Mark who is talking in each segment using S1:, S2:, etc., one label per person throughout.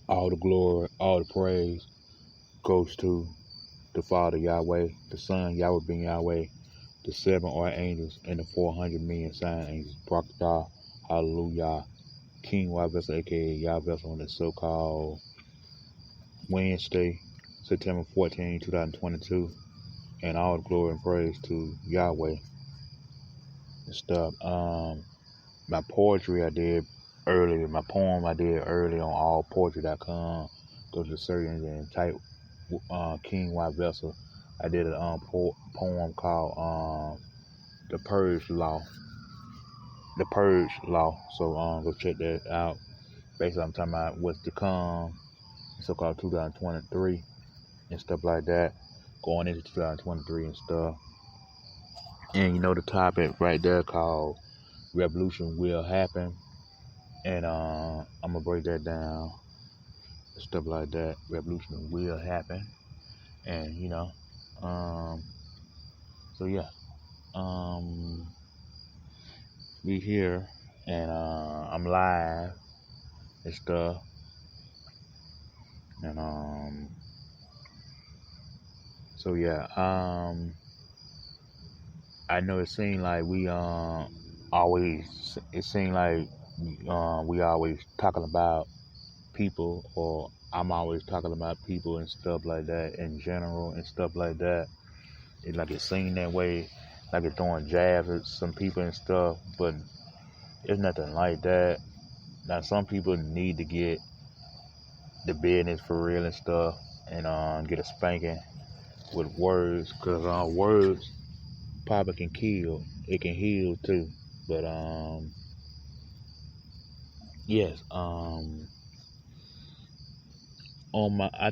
S1: All the glory, all the praise goes to the Father Yahweh, the Son Yahweh ben Yahweh, the 7 archangels, and the 400 million sign angels. Barakatah, hallelujah. King YAH'S, aka YAH'S, on the so-called Wednesday, September 14, 2022. And all the glory and praise to Yahweh and stuff. My poetry I did earlier, my poem I did early on allpoetry.com. Go to the search engine and type King YAH'S. I did a poem called The Purge Law. The Purge Law. So go check that out. Basically, I'm talking about what's to come, so-called 2023 and stuff like that, going into 2023 and stuff. And you know the topic right there called Revolution Will Happen. And I'm gonna break that down and stuff like that. Revolution will happen. And you know, so yeah, we here and I'm live and stuff. And so yeah, I know it seemed like we always, it seemed like we always talking about people, or I'm always talking about people and stuff like that in general and stuff like that. It's like it seemed that way, like it's throwing jabs at some people and stuff, but it's nothing like that. Now some people need to get the business for real and stuff, and get a spanking with words, because words probably can kill. It can heal too. But yes, I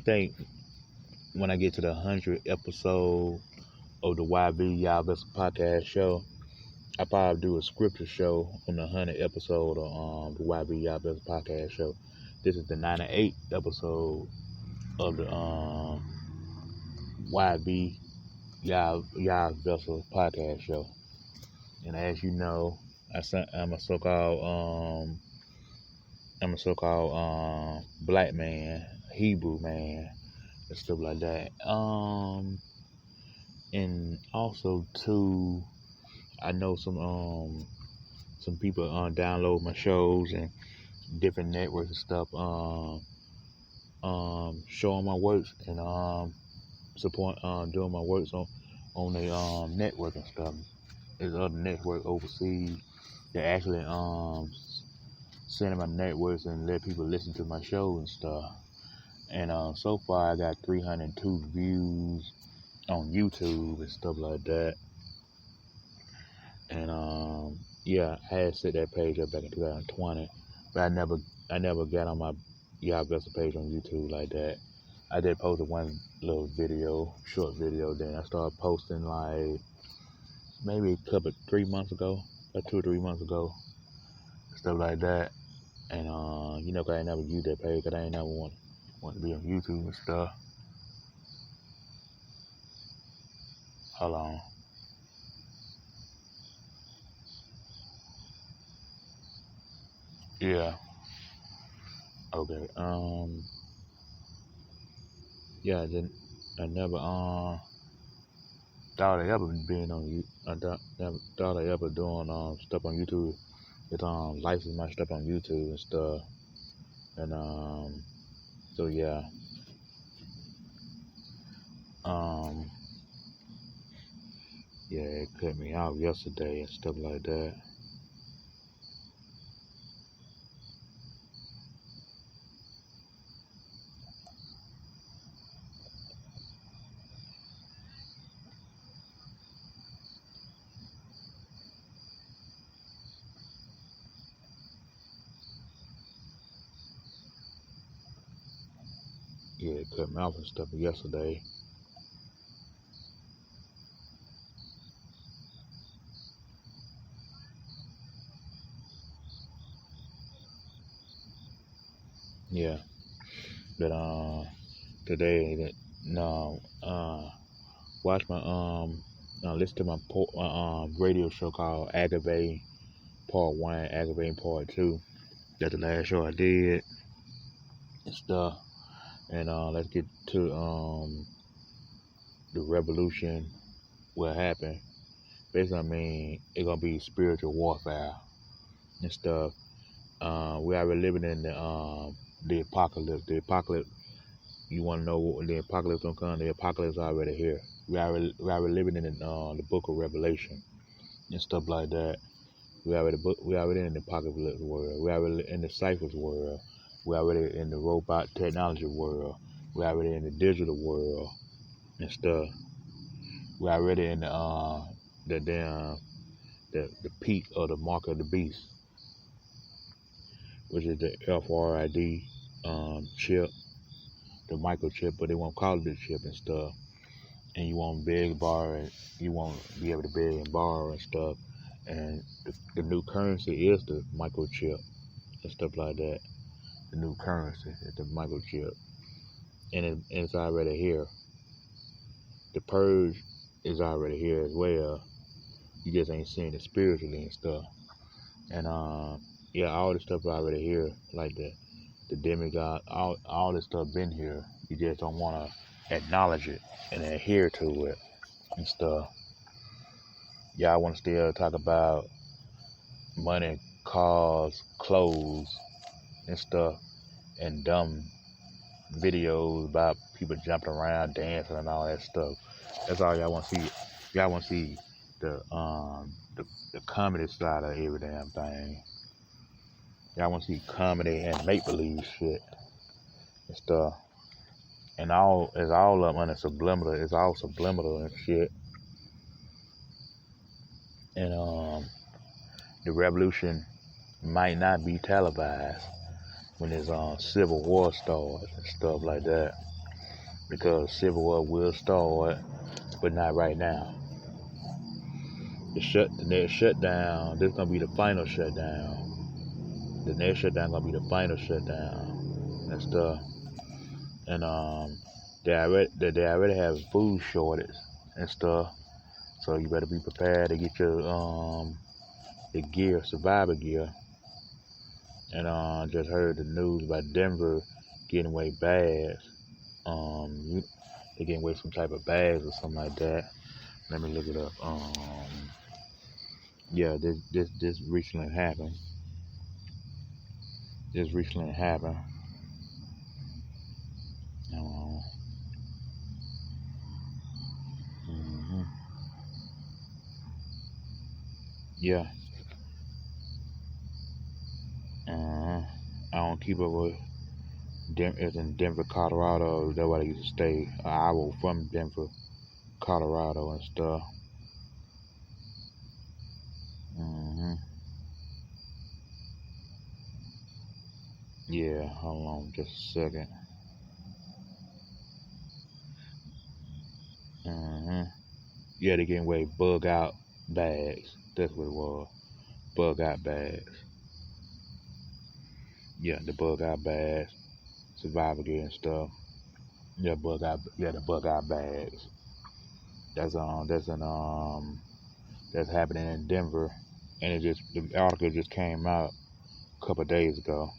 S1: think when I get to the 100th episode of the YAH'S podcast show, I probably do a scripture show on the 100th episode of the YAH'S podcast show. This is the 98th episode of the YAH'S podcast show. And as you know, I'm a so-called black man, Hebrew man, and stuff like that. And also too, I know some people download my shows and different networks and stuff, showing my works and support doing my works on the network and stuff. There's other network overseas that actually sending my networks and let people listen to my show and stuff. And so far I got 302 views on YouTube and stuff like that. And yeah, I had set that page up back in 2020, but I never got on my YAH'S page on YouTube like that. I did post one little video, short video, then I started posting like maybe 3 months ago, about 2 or 3 months ago, stuff like that. And you know, 'cause I ain't never used that page, 'cause I ain't never want to be on YouTube and stuff. Hold on. Yeah. Okay. Yeah. Then I never thought I ever being on you. Never thought I ever doing stuff on YouTube. It's license my stuff on YouTube and stuff. And so yeah. Yeah, it cut me out yesterday and stuff like that. Yeah, it cut me off and stuff yesterday. Yeah, but today that no watch my listen to my radio show called Aggravating Part 1, Aggravating Part 2. That's the last show I did. and stuff. And let's get to the revolution. What happened? Basically, I mean, it's gonna be spiritual warfare and stuff. We already living in the apocalypse. The apocalypse. You want to know what the apocalypse gonna come? The apocalypse already here. We already living in the book of Revelation and stuff like that. We already in the apocalypse world. We already in the ciphers world. We already in the robot technology world. We already in the digital world and stuff. We already in the damn the peak of the mark of the beast, which is the FRID chip, the microchip, but they won't call it the chip and stuff. And you won't beg, borrow, and you won't be able to beg and borrow and stuff. And the new currency is the microchip and stuff like that. The new currency is the microchip, and it's already here. The purge is already here as well. You just ain't seeing it spiritually and stuff. And yeah, all this stuff already here, like the demigod, all this stuff been here. You just don't want to acknowledge it and adhere to it and stuff. Y'all want to still talk about money, cars, clothes, and stuff, and dumb videos about people jumping around, dancing, and all that stuff. That's all y'all want to see. Y'all want to see the comedy side of every damn thing. Y'all want to see comedy and make believe shit and stuff. And it's all up under subliminal. It's all subliminal and shit. And the revolution might not be televised when there's civil war starts and stuff like that, because civil war will start, but not right now. The next shutdown, this gonna be the final shutdown. The next shutdown gonna be the final shutdown and stuff. And they already have food shortage and stuff, so you better be prepared to get your gear, survivor gear. And just heard the news about Denver getting away bags. They getting away some type of bags or something like that. Let me look it up. Yeah, this recently happened. This recently happened. Yeah. I don't keep up with it's in Denver, Colorado. That's where I used to stay. An hour from Denver, Colorado, and stuff. Yeah, hold on just a second. Yeah, they getting away bug out bags. That's what it was. Bug out bags. Yeah, the bug out bags. Survivor gear and stuff. Yeah, the bug out bags. That's happening in Denver, and the article just came out a couple of days ago.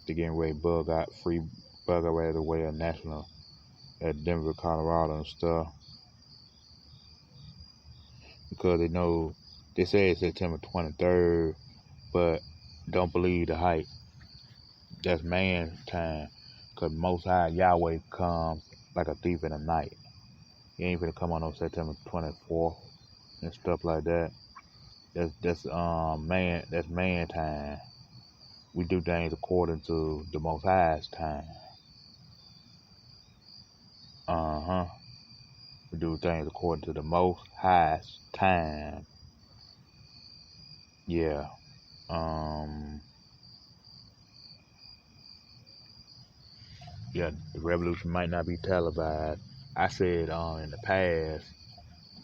S1: They're getting ready free bug out right away at national at Denver, Colorado and stuff, because they say it's September 23rd, but don't believe the hype. That's man time, because Most High Yahweh comes like a thief in the night. He ain't gonna come on September 24th and stuff like that. That's man time. We do things according to the Most High's time. We do things according to the Most High's time. Yeah. Yeah, the revolution might not be televised. I said in the past,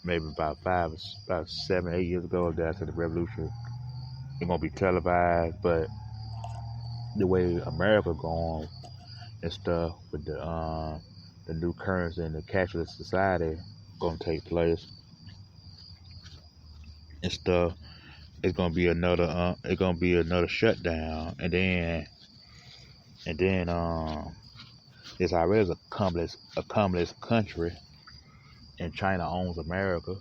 S1: maybe about 7, 8 years ago, that I said the revolution ain't gonna be televised, but the way America going and stuff with the new currency and the cashless society gonna take place and stuff, it's gonna be another shutdown, and then And then it's already a communist country, and China owns America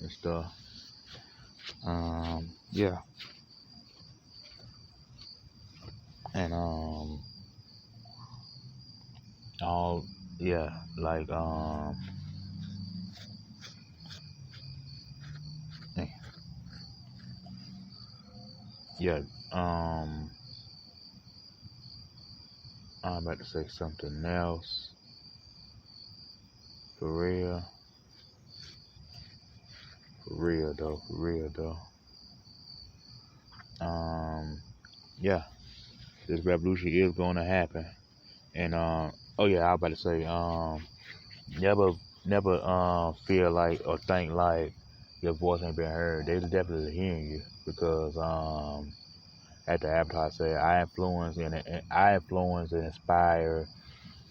S1: and stuff. Yeah, and all yeah, like eh, yeah, I'm about to say something else. For real, for real though. Yeah, this revolution is going to happen. And oh yeah, I was about to say, never, never feel like or think like your voice ain't been heard. They're definitely hearing you because at the avatar say, I influence and inspire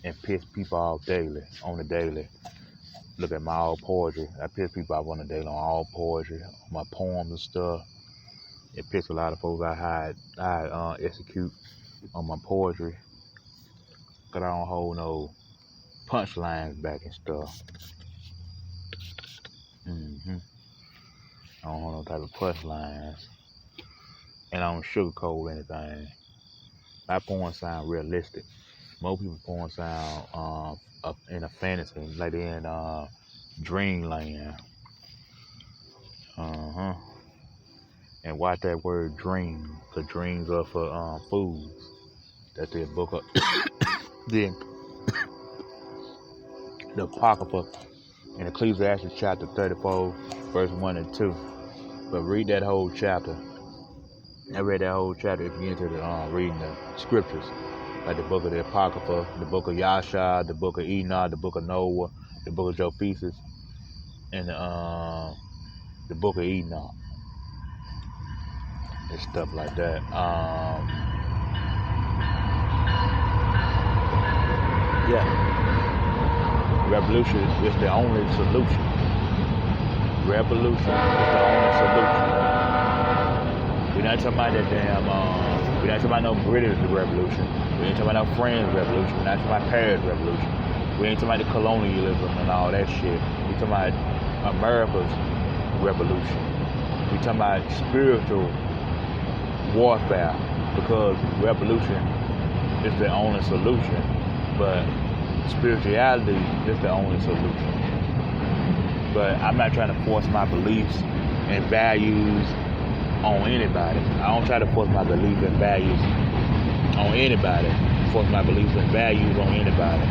S1: and piss people off daily on the daily. Look at my all poetry. I piss people off on the daily on all poetry, on my poems and stuff. It piss a lot of folks out how I execute on my poetry. Cause I don't hold no punchlines back and stuff. I don't hold no type of punchlines. And I don't sugarcoat anything. My poems sound realistic. Most people poems sound in a fantasy, like they're in dreamland. And watch that word dream, cause dreams are for fools. That's the book of the Apocrypha in Ecclesiastes chapter 34, verse 1 and 2. But read that whole chapter. I read that whole chapter if you get into the reading the scriptures, like the book of the Apocrypha, the book of YAH'S, the book of Enoch, the book of Noah, the book of Josephus, and the book of Enoch, and stuff like that. Yeah, revolution is the only solution. Revolution is the only solution. We're not talking about that damn, we're not talking about no British revolution. We ain't talking about no French revolution. We're not talking about Paris revolution. We ain't talking about the colonialism and all that shit. We talking about America's revolution. We talking about spiritual warfare, because revolution is the only solution, but spirituality is the only solution. But I'm not trying to force my beliefs and values on anybody. I don't try to force my beliefs and values on anybody. Force my beliefs and values on anybody.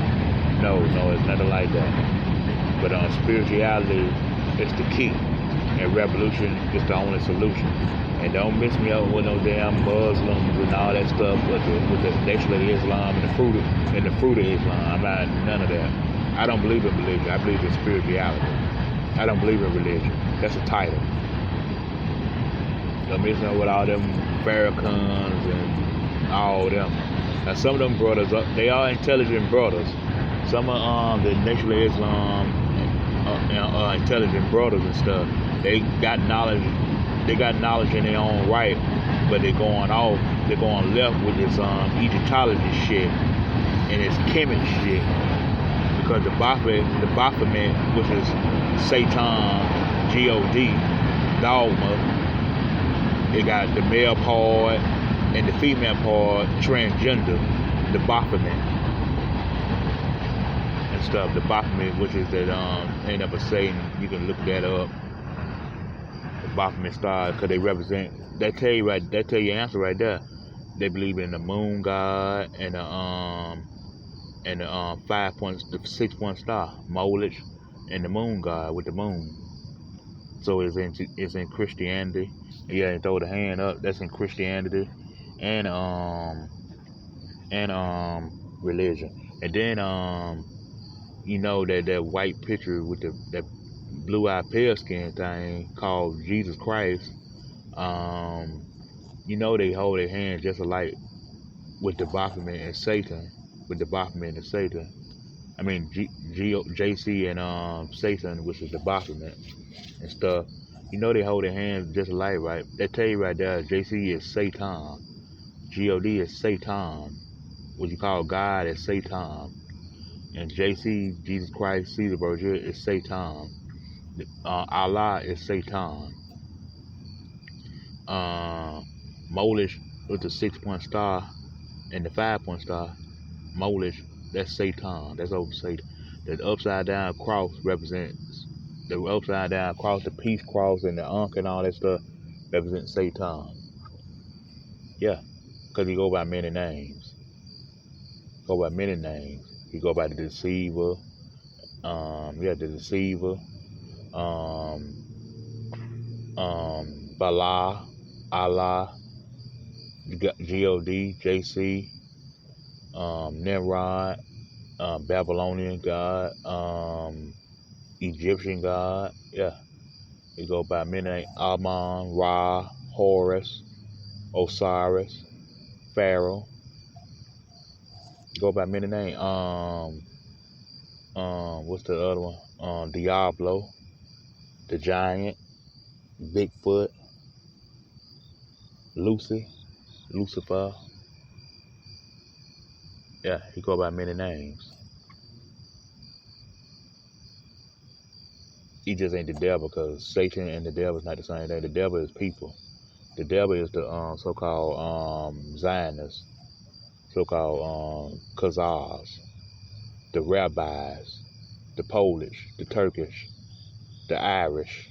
S1: No, it's nothing like that. But spirituality is the key, and revolution is the only solution. And don't mix me up with no damn Muslims and all that stuff with the Nation of Islam and the fruit of Islam. I'm not none of that. I don't believe in religion. I believe in spirituality. I don't believe in religion. That's a title. Don't mix me up with all them Farrakhan's and all them. Now some of them brothers, they are intelligent brothers. Some of the Nation of Islam intelligent brothers and stuff. They got knowledge. They got knowledge in their own right, but they're going left with this Egyptology shit and this Kemet shit, because the Baphomet, which is Satan, God, dogma, it got the male part and the female part transgender, the Baphomet and stuff. The Baphomet, which is that ain't up a Satan. You can look that up. Baphomet stars, because they represent. That tell you your answer right there. They believe in the moon god and the 6 point star, Molech, and the moon god with the moon. So it's in Christianity. Yeah, and throw the hand up. That's in Christianity and religion. And then you know that white picture with that blue-eyed pale skin thing called Jesus Christ. You know they hold their hands just alike with the Baphomet and Satan. With the Baphomet and Satan. I mean JC and Satan, which is the Baphomet and stuff. You know they hold their hands just alike, right? They tell you right there, JC is Satan. God is Satan. what you call God is Satan. And JC, Jesus Christ, Caesar Borgia, is Satan. Allah is Satan. Molish with the 6-point star and the 5-point star. Molish, that's Satan. That's over Satan. The upside down cross represents the upside down cross, the peace cross, and the Ankh and all that stuff represents Satan. Yeah, because he go by many names. Go by many names. He go by the deceiver. The deceiver. Bala, Allah, God, JC, Nimrod, Babylonian God, Egyptian God. Yeah, he go by many names: Amun, Ra, Horus, Osiris, Pharaoh. Go by many names. What's the other one? Diablo, the Giant, Bigfoot, Lucifer. Yeah, he go by many names. He just ain't the devil, because Satan and the devil is not the same thing. The devil is people. The devil is the so-called Zionists, so-called Khazars, the rabbis, the Polish, the Turkish, the Irish,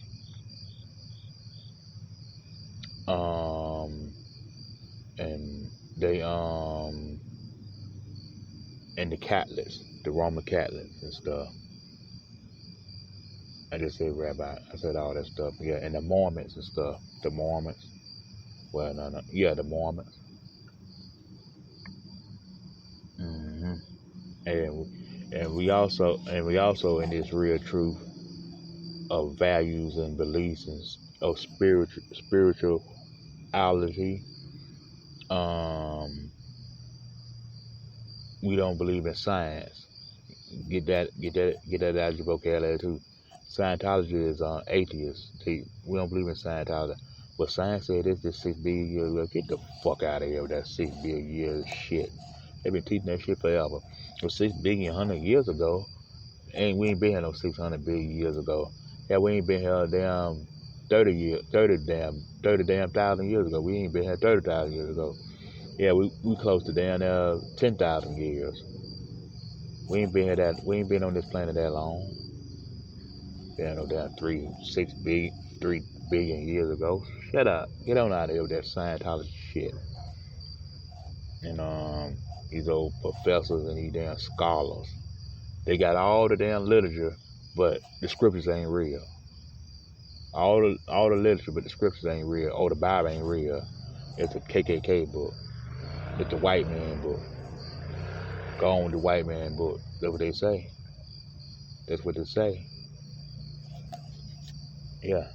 S1: and they and the Catholics, the Roman Catholics and stuff. I just said rabbi. I said all that stuff. Yeah, and the Mormons and stuff. The Mormons. Well, no. Yeah, the Mormons. hmm And we also in this real truth of values and beliefs and of spirituality. We don't believe in science. Get that out of your vocabulary too. Scientology is atheist. We don't believe in Scientology. But science said this 6 billion years ago. Get the fuck out of here with that 6 billion years shit. They've been teaching that shit forever. Well, 6 billion 100 years ago, we ain't been here no 600 billion years ago. Yeah, we ain't been here damn 30 damn thousand years ago. We ain't been here 30,000 years ago. Yeah, we close to damn 10,000 years. We ain't been on this planet that long. Yeah, no damn 3 billion years ago. Shut up. Get on out of here with that Scientology shit. And these old professors and these damn scholars. They got all the damn literature, but the scriptures ain't real. All the literature, but the scriptures ain't real. Oh, the Bible ain't real. It's a KKK book. It's the white man book. Go on with the white man book. That's what they say. That's what they say. Yeah.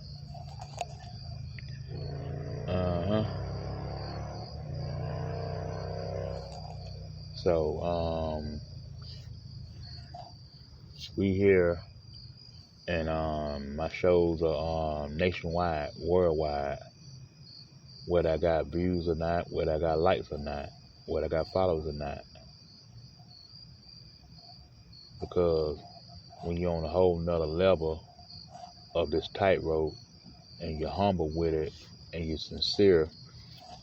S1: So, we here, and my shows are nationwide, worldwide. Whether I got views or not, whether I got likes or not, whether I got followers or not. Because when you're on a whole nother level of this tightrope, and you're humble with it, and you're sincere,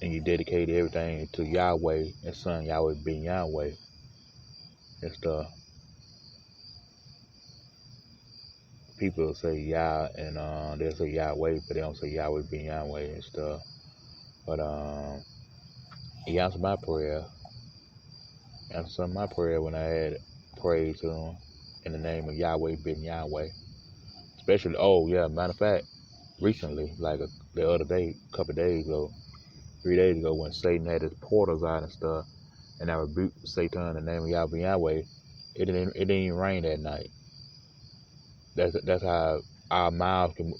S1: and you dedicate everything to Yahweh and Son Yahweh being Yahweh and stuff. People say Yah and they'll say Yahweh, but they don't say Yahweh being Yahweh and stuff. But he answered my prayer. Answered my prayer when I had prayed to him in the name of Yahweh being Yahweh. Especially, matter of fact, recently, like the other day, a couple of days ago, 3 days ago, when Satan had his portals out and stuff, and I rebuked Satan in the name of Yahweh Yahweh, it didn't even rain that night. That's how our mouths can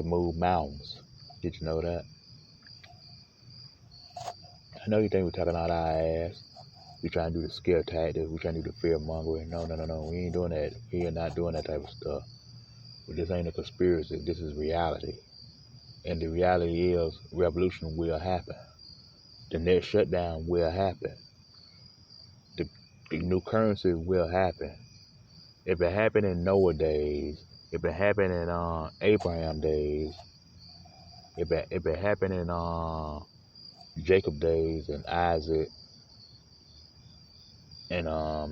S1: move mountains. Did you know that? I know you think we're talking out our ass. We trying to do the scare tactics. We trying to do the fear mongering. No. We ain't doing that. We are not doing that type of stuff. But this ain't a conspiracy. This is reality. And the reality is revolution will happen. the next shutdown will happen. The new currency will happen. If it happened in Noah days, if it happened in Abraham days, if it happened in Jacob days and Isaac and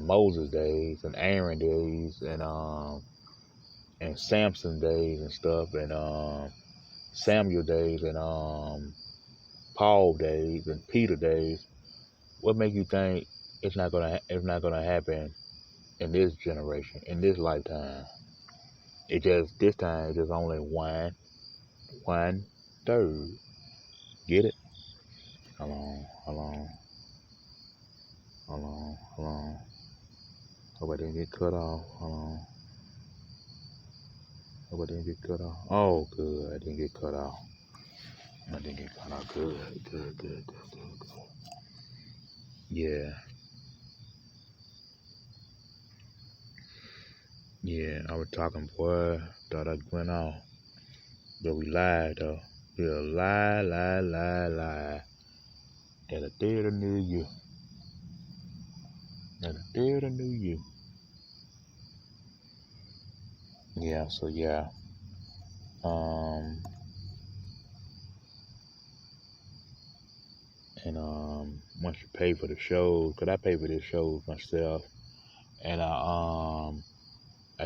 S1: Moses days and Aaron days and Samson days and stuff and Samuel days and Paul days and Peter days, what make you think it's not gonna happen in this generation, in this lifetime? This time it's just only one third. Get it? Hold on. Hope I didn't get cut off. Hold on. Hope I didn't get cut off. Oh, good. I didn't get cut off. Good. Yeah. Yeah, I was talking, boy. Thought I went off. But we lied, though. We'll lie. At a theater near you. Yeah, so yeah. And once you pay for the shows, cause I pay for the shows myself, and I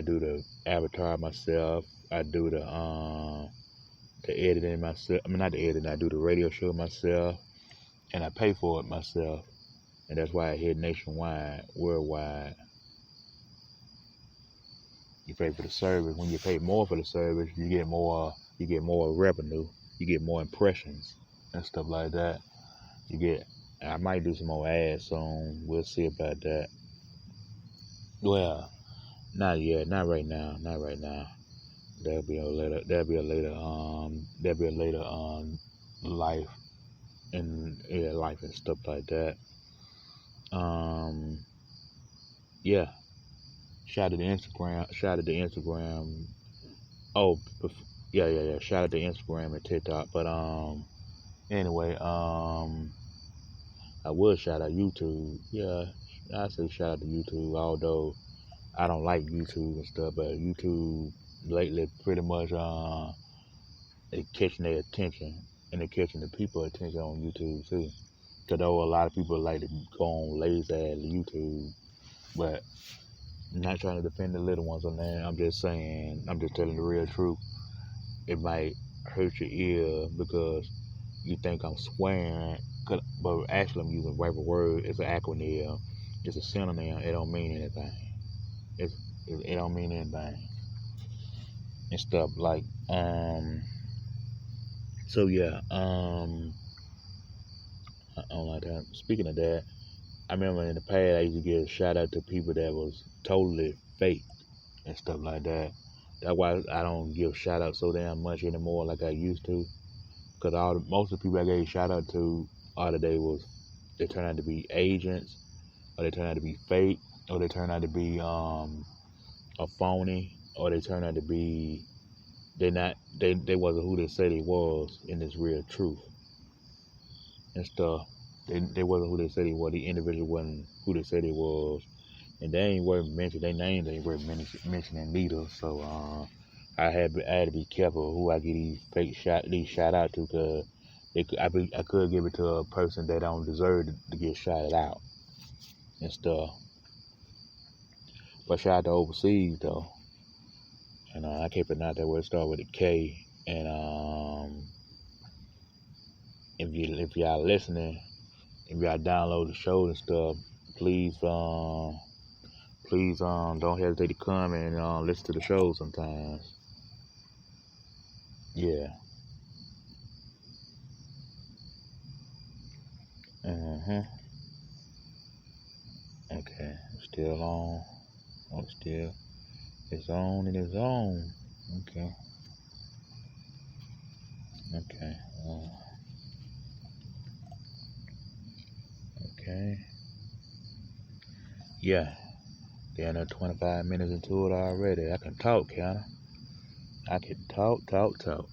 S1: do the avatar myself. I do the editing myself. I mean, not the editing. I do the radio show myself, and I pay for it myself. And that's why I hit nationwide, worldwide. You pay for the service. When you pay more for the service, you get more revenue. You get more impressions and stuff like that. I might do some more ads soon. We'll see about that. Well, not yet. Not right now. There'll be a later life and stuff like that. Yeah. Shout out to Instagram. Oh, yeah. Shout out to Instagram and TikTok. But anyway, I would shout out YouTube. Yeah, I say shout out to YouTube, although I don't like YouTube and stuff, but YouTube lately pretty much they catching their attention, and they're catching the people's attention on YouTube too. Cause though a lot of people like to go on lazy ass YouTube, but I'm not trying to defend the little ones on there. I'm just saying, I'm just telling the real truth. It might hurt your ear because you think I'm swearing, but actually I'm using the right word. It's an acronym. It's a synonym. It don't mean anything. It don't mean anything and stuff like So yeah, I don't like that. Speaking of that, I remember in the past I used to give a shout out to people that was totally fake and stuff like that. That's why I don't give shout out so damn much anymore like I used to. Cause most of the people I gave shout out to they turned out to be agents, or they turned out to be fake, or they turned out to be a phony, or they turned out to be they wasn't who they said they was in this real truth and stuff. They wasn't who they said they was. The individual wasn't who they said they was, and they ain't worth mentioning. Their names ain't worth mentioning neither. So I had to be careful who I give these shout out to, cause I could give it to a person that don't deserve to get shouted out and stuff. But shout out to overseas though, and I can't pronounce that word. Start with a K. And if y'all listening, if y'all download the show and stuff, please don't hesitate to come and listen to the show sometimes. Yeah. Okay. Still on. Oh, still. It's on and it's on. Okay. Okay. Yeah. Down there 25 minutes into it already. I can talk, kinda. I can talk. Talk.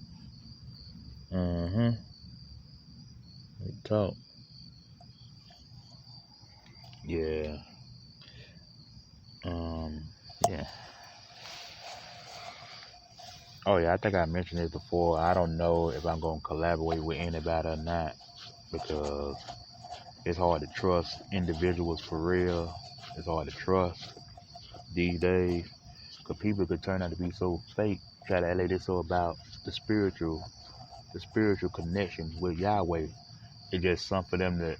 S1: Yeah. Um. Yeah. Oh yeah, I think I mentioned it before. I don't know if I'm gonna collaborate with anybody or not because it's hard to trust individuals for real. It's hard to trust these days because people could turn out to be so fake. Try to act like this so about the spiritual connection with Yahweh. It's just something for them to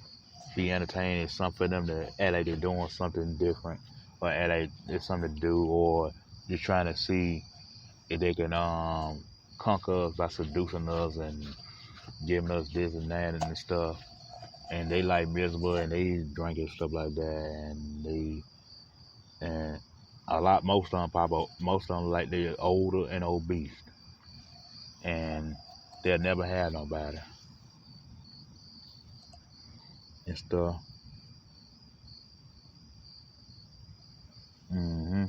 S1: be entertained. It's something for them to act like they're doing something different, or act like there's something to do, or just trying to see if they can conquer us by seducing us and giving us this and that and stuff. And they like miserable and they drink and stuff like that, and most of them most of them like they're older and obese, and they'll never have nobody and stuff. hmm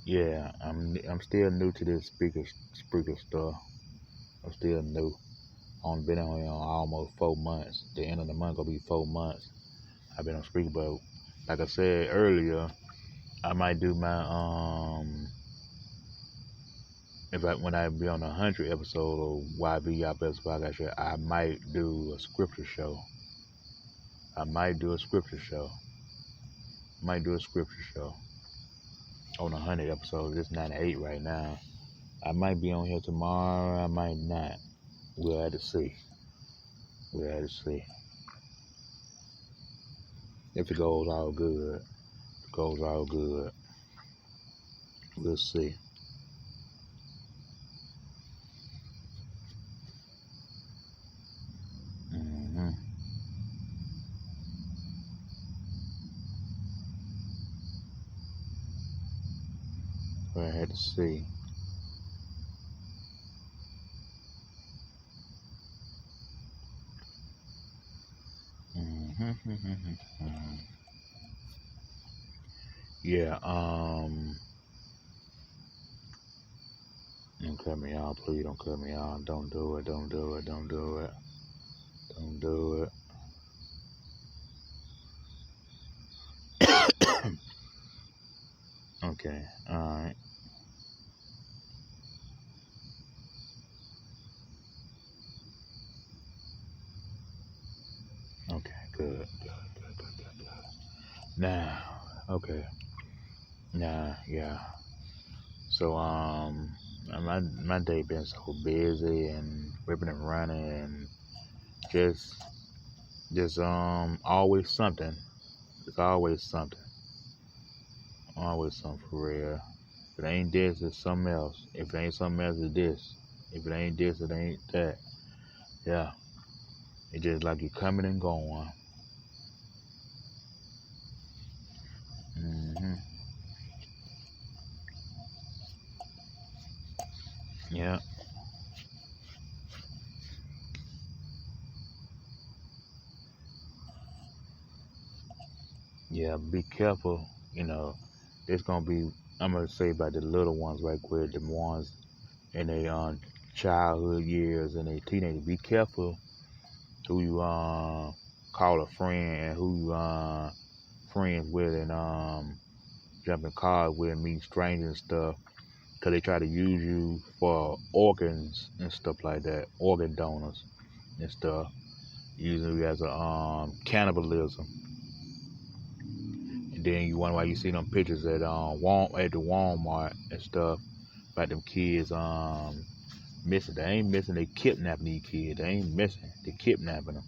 S1: Yeah, I'm still new to this speaker stuff. I'm still new. I've only been on here almost 4 months. The end of the month gonna be 4 months. I've been on speaker, but like I said earlier, I might do my when I be on 100 episode of YB Y'all Best Podcast Show, I might do a scripture show. I might do a scripture show. Might do a scripture show on 100 episodes. It's 98 right now. I might be on here tomorrow. I might not. We'll have to see. We'll have to see. If it goes all good. If it goes all good. We'll see. Mm-hmm. We'll have to see. Mm-hmm. Yeah, don't cut me off, please don't cut me off. Don't do it, don't do it, don't do it. Don't do it. Okay, alright. Okay, good. Good. Now, okay. Nah, yeah. So my day been so busy and ripping and running and just always something. It's always something. Always something for real. If it ain't this, it's something else. If it ain't something else, it's this. If it ain't this, it ain't that. Yeah. It's just like you coming and going. hmm Yeah. Yeah. Be careful. You know, it's gonna be. I'm gonna say about the little ones right quick. The ones in their childhood years and their teenage. Be careful who you call a friend and who you friends with and jumping cars with and meeting strangers and stuff. Cause they try to use you for organs and stuff like that, organ donors and stuff, using you as a cannibalism. And then you wonder why you see them pictures at at the Walmart and stuff about them kids missing. They ain't missing. They kidnapping these kids. They ain't missing. They kidnapping them.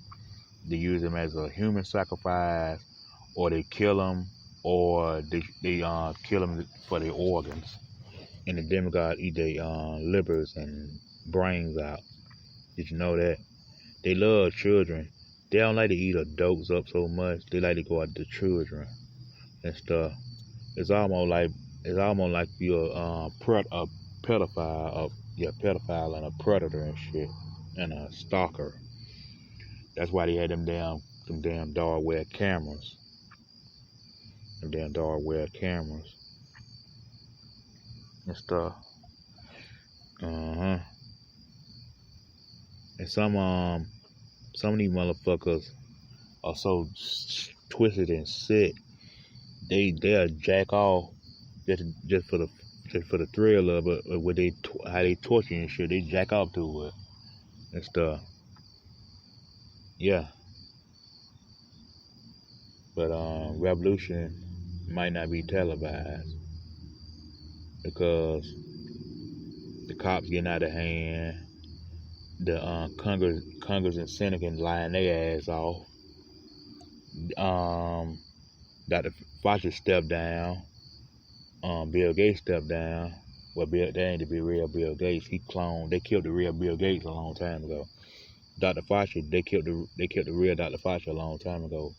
S1: They use them as a human sacrifice, or they kill them, or they kill them for their organs. And the demigods eat their livers and brains out. Did you know that? They love children. They don't like to eat adults up so much. They like to go after the children and stuff. It's almost like you're a pedophile, pedophile and a predator and shit, and a stalker. That's why they had them damn dark web cameras, and stuff. Uh huh. And some of these motherfuckers are so twisted and sick. They'll jack off just for the thrill of it, with how they torture and shit. They jack off to it and stuff. Yeah, but revolution might not be televised because the cops getting out of hand. The Congress and Senate can line their ass off. Dr. Fauci stepped down. Bill Gates stepped down. Well, that ain't the real Bill Gates. They killed the real Bill Gates a long time ago. Dr. Fauci, they killed the real Dr. Fauci a long time ago.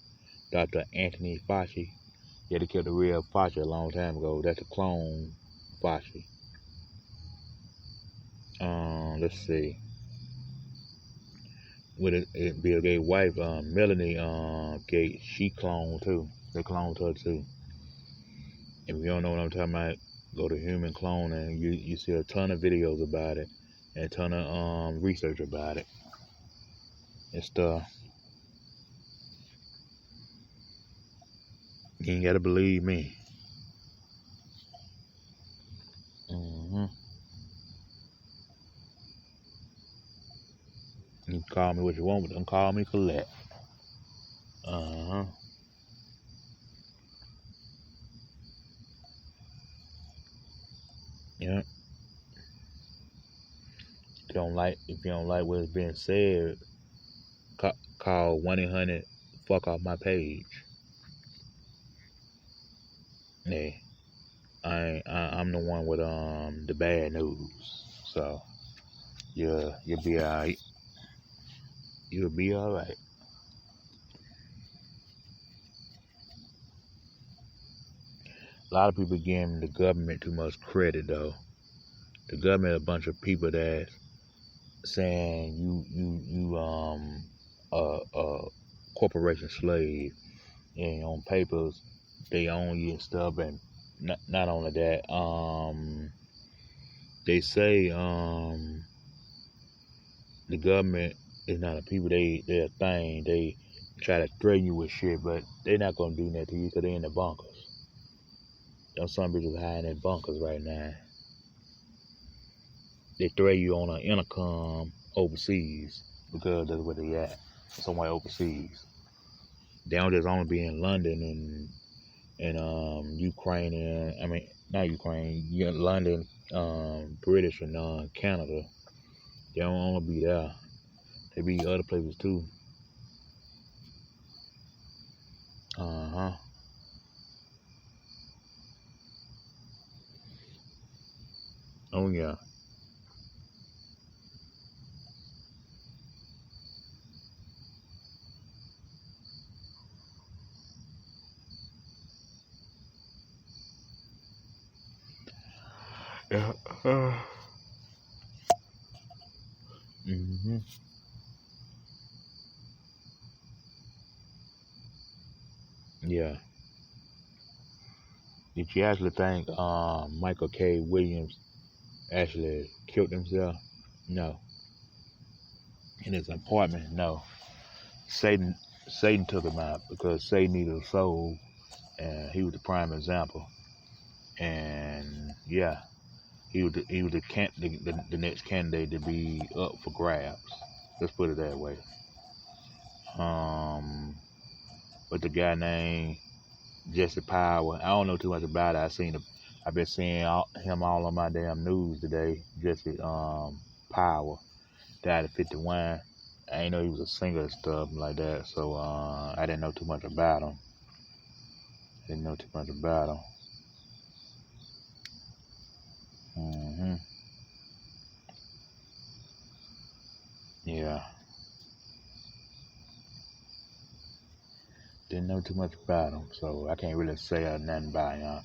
S1: Dr. Anthony Fauci, yeah, they killed the real Fauci a long time ago. That's a clone Fauci. Let's see. With Bill Gates' wife, Melanie Gates, she cloned too. They cloned her too. If you don't know what I'm talking about, go to Human Cloning. You see a ton of videos about it and a ton of research about it and stuff. You ain't gotta believe me. You can call me what you want, but don't call me Colette. Yeah. If you don't like what's being said, call 1-800 fuck off my page. Yeah. I'm the one with the bad news. So yeah, you'll be alright. You'll be alright. A lot of people giving the government too much credit though. The government a bunch of people that's saying you a corporation slave, and on papers they own you and stuff. And not only that, they say the government is not a people. They're a thing. They try to threaten you with shit, but they're not gonna do that to you because they're in the bunkers. Some bitches hiding in bunkers right now. They threaten you on an intercom overseas because that's where they at, somewhere overseas. They don't just only be in London and Ukraine, and I mean not Ukraine, London, British and Canada. They don't only be there. They be other places too. Oh yeah. Yeah. Yeah. Did you actually think Michael K. Williams actually killed himself? No. In his apartment? No. Satan took him out because Satan needed a soul, and he was the prime example. And yeah, he was the next candidate to be up for grabs. Let's put it that way. But the guy named Jesse Power, I don't know too much about it. I've been seeing him all on my damn news today. Jesse Power died at 51. I didn't know he was a singer and stuff like that, so I didn't know too much about him. Yeah, didn't know too much about him, so I can't really say nothing about him.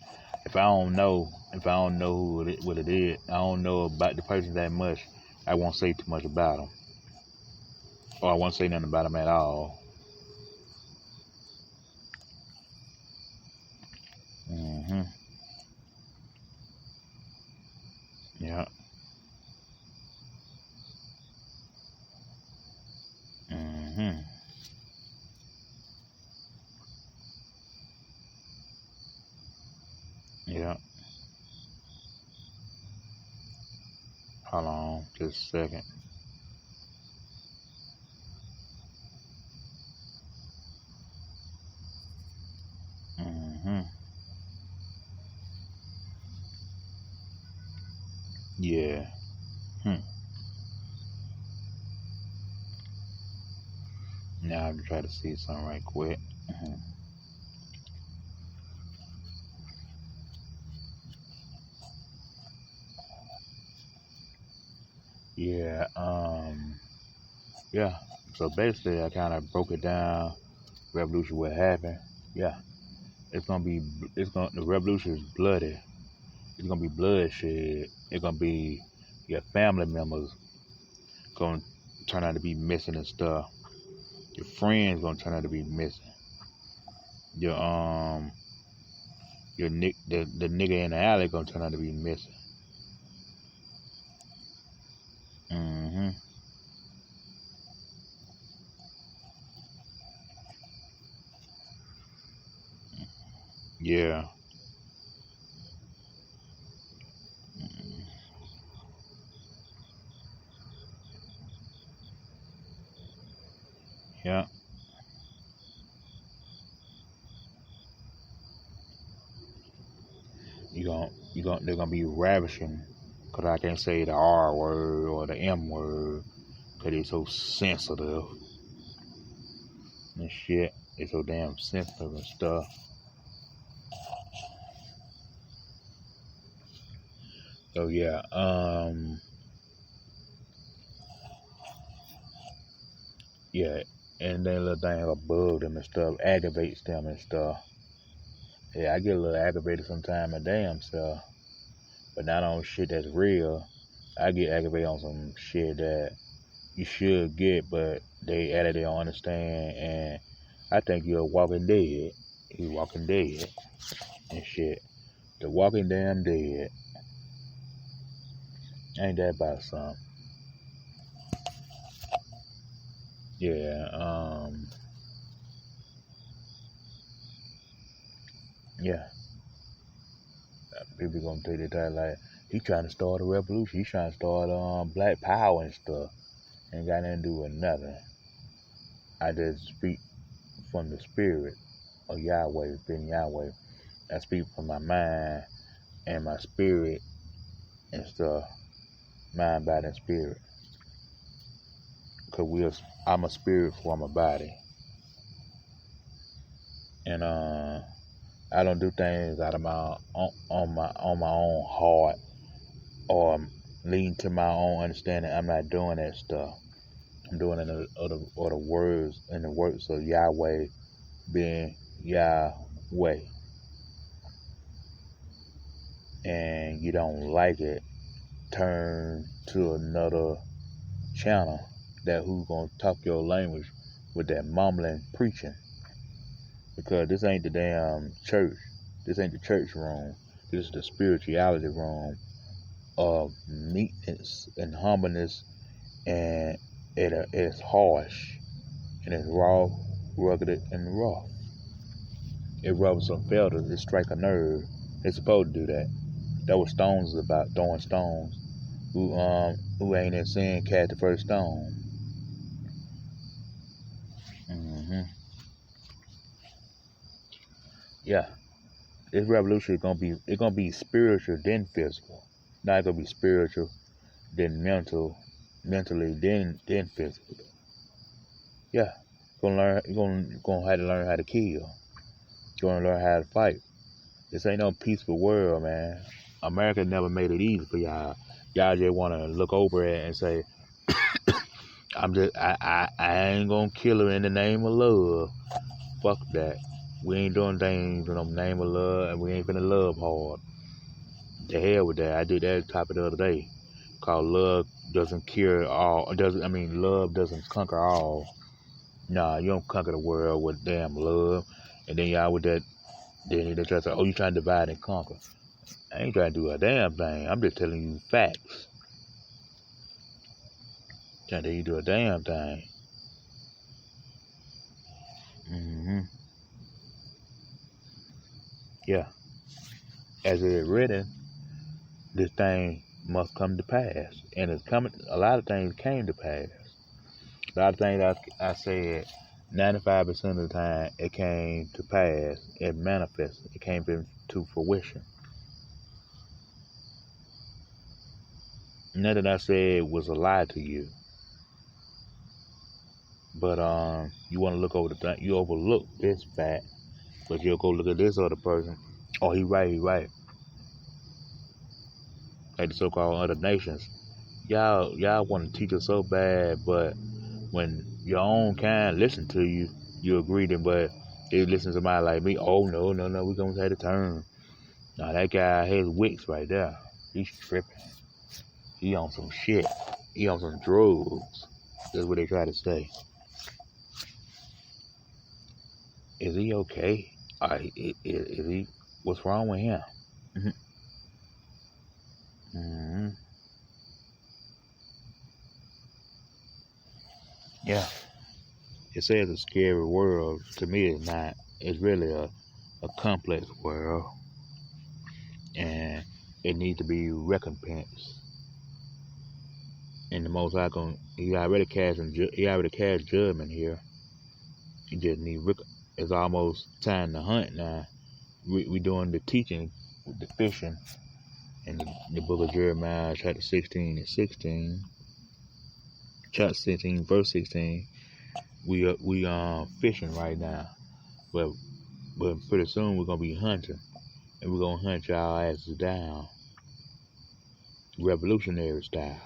S1: If I don't know what it is, I don't know about the person that much, I won't say too much about him, or I won't say nothing about him at all. Yeah. Hold on, just a second. Mm-hmm. Yeah. Hmm. Now I'm trying to see something right quick. Mhm. Yeah. Yeah. So basically, I kind of broke it down. Revolution, what happened? Yeah. It's gonna be. The revolution is bloody. It's gonna be bloodshed. It's gonna be your family members gonna turn out to be missing and stuff. Your friends gonna turn out to be missing. Your the nigga in the alley gonna turn out to be missing. Mm-hmm. Yeah. Yeah. They're gonna be ravishing, cause I can't say the R word or the M word, cause they so sensitive and shit. They so damn sensitive and stuff. So yeah, yeah, and then little thing above them and stuff aggravates them and stuff. Yeah, I get a little aggravated sometimes, my damn self, but not on shit that's real. I get aggravated on some shit that you should get, but they added they don't understand, and I think you're walking dead. You walking dead and shit. The walking damn dead. Ain't that about something? Yeah, yeah. People gonna take it that like he trying to start a revolution. He trying to start black power and stuff. Ain't got nothing to do with nothing. I just speak from the spirit of Yahweh, being Yahweh. I speak from my mind and my spirit and stuff. Mind, body, and spirit. Cause I'm a spirit form a body, and I don't do things out of my on my own heart or lean to my own understanding. I'm not doing that stuff. I'm doing it in the words and the works of Yahweh being Yahweh. And you don't like it, turn to another channel that who's gonna talk your language with that mumbling preaching. Because this ain't the damn church. This ain't the church room. This is the spirituality room of meekness and humbleness, and it's harsh and it's raw, rugged, and rough. It rubs some feathers. It strike a nerve. It's supposed to do that. That what Stones is about, throwing stones. Who ain't in sin cast the first stone. Hmm. Yeah, this revolution is gonna be spiritual then physical. Not gonna be spiritual then mentally then physical. Yeah, you're gonna have to learn how to kill. You're gonna learn how to fight. This ain't no peaceful world, man. America never made it easy for y'all. Y'all just wanna look over it and say, I ain't gonna kill her in the name of love. Fuck that. We ain't doing things in the name of love, and we ain't finna love hard. The hell with that. I did that topic the other day. Called Love Doesn't Cure All. Love doesn't conquer all. Nah, you don't conquer the world with damn love. And then y'all with that, then they try to say, oh, you trying to divide and conquer. I ain't trying to do a damn thing. I'm just telling you facts. Trying to tell you do a damn thing. Hmm. Yeah. As it is written, this thing must come to pass. And it's coming, a lot of things came to pass. A lot of things I said, 95% of the time, it came to pass. It manifested. It came to fruition. Nothing I said was a lie to you. But you want to look over the thing. You overlook this fact, but you'll go look at this other person. Oh, he right. Like the so-called other nations. Y'all want to teach us so bad, but when your own kind listen to you, you agree to, but they listen to somebody like me, oh no, we're gonna take a turn. Now that guy has wicks right there. He's tripping. He on some shit. He on some drugs. That's what they try to say. Is he okay? Is he? What's wrong with him? Mm-hmm. Yeah. It says a scary world. To me, it's not. It's really a complex world, and it needs to be recompensed. And the Most High he already cast judgment here. He just need it's almost time to hunt now. We doing the teaching, the fishing, in the book of Jeremiah, chapter 16 and 16. Chapter 16, verse 16. We fishing right now, but pretty soon we're gonna be hunting, and we're gonna hunt y'all asses down, revolutionary style.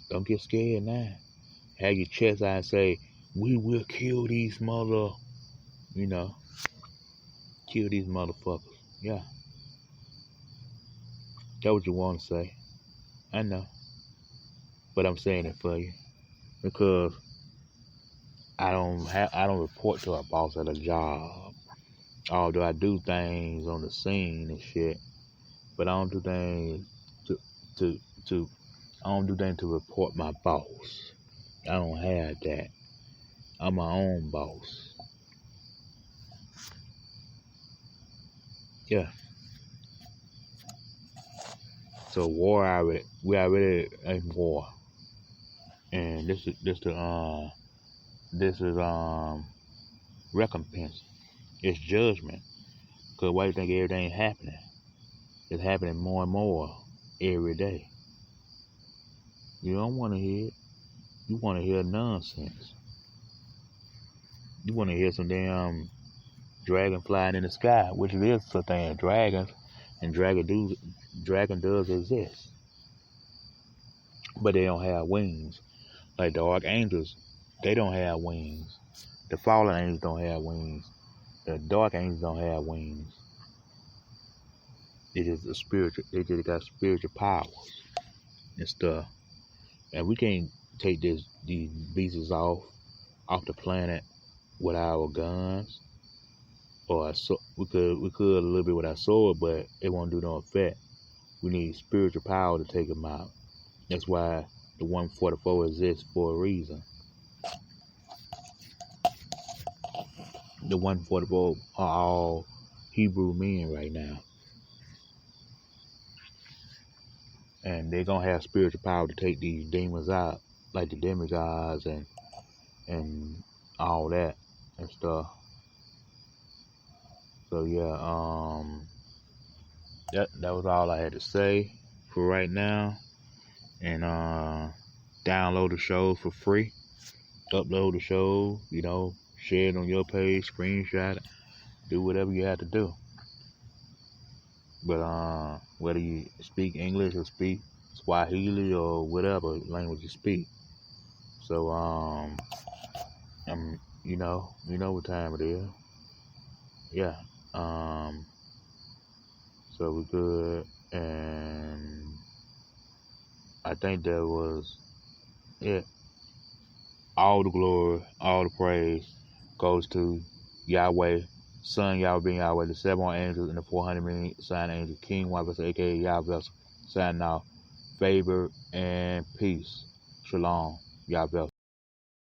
S1: Don't get scared now. Have your chest out and say, we will kill these kill these motherfuckers. Yeah. That's what you want to say. I know. But I'm saying it for you. Because I don't report to a boss at a job. Although I do things on the scene and shit. But I don't do things to report my boss. I don't have that. I'm my own boss. Yeah. So we already in war. And this is recompense. It's judgment. Cause why you think everything happening? It's happening more and more every day. You don't want to hear it. You want to hear nonsense. You want to hear some damn dragon flying in the sky, which it is a thing. Dragons, and dragon does exist, but they don't have wings. Like the archangels, they don't have wings. The fallen angels don't have wings. The dark angels don't have wings. It is a spiritual. They just got spiritual powers and stuff. And we can't take these beasts off the planet with our guns, or we could a little bit with our sword, but it won't do no effect. We need spiritual power to take them out. That's why the 144 exists for a reason. The 144 are all Hebrew men right now, and they're gonna have spiritual power to take these demons out, like the demigods and all that and stuff. So yeah, that was all I had to say for right now. And download the shows for free. Upload the show, share it on your page, screenshot it, do whatever you have to do. But whether you speak English or speak Swahili or whatever language you speak. So you know what time it is. Yeah. So we're good, and I think that was it. All the glory, all the praise goes to Yahweh, Son Yahweh being Yahweh, the 7 angels and the 400 million sign angels, King YAH'S, aka Yahweh, signing off. Favor and peace. Shalom, Yahweh.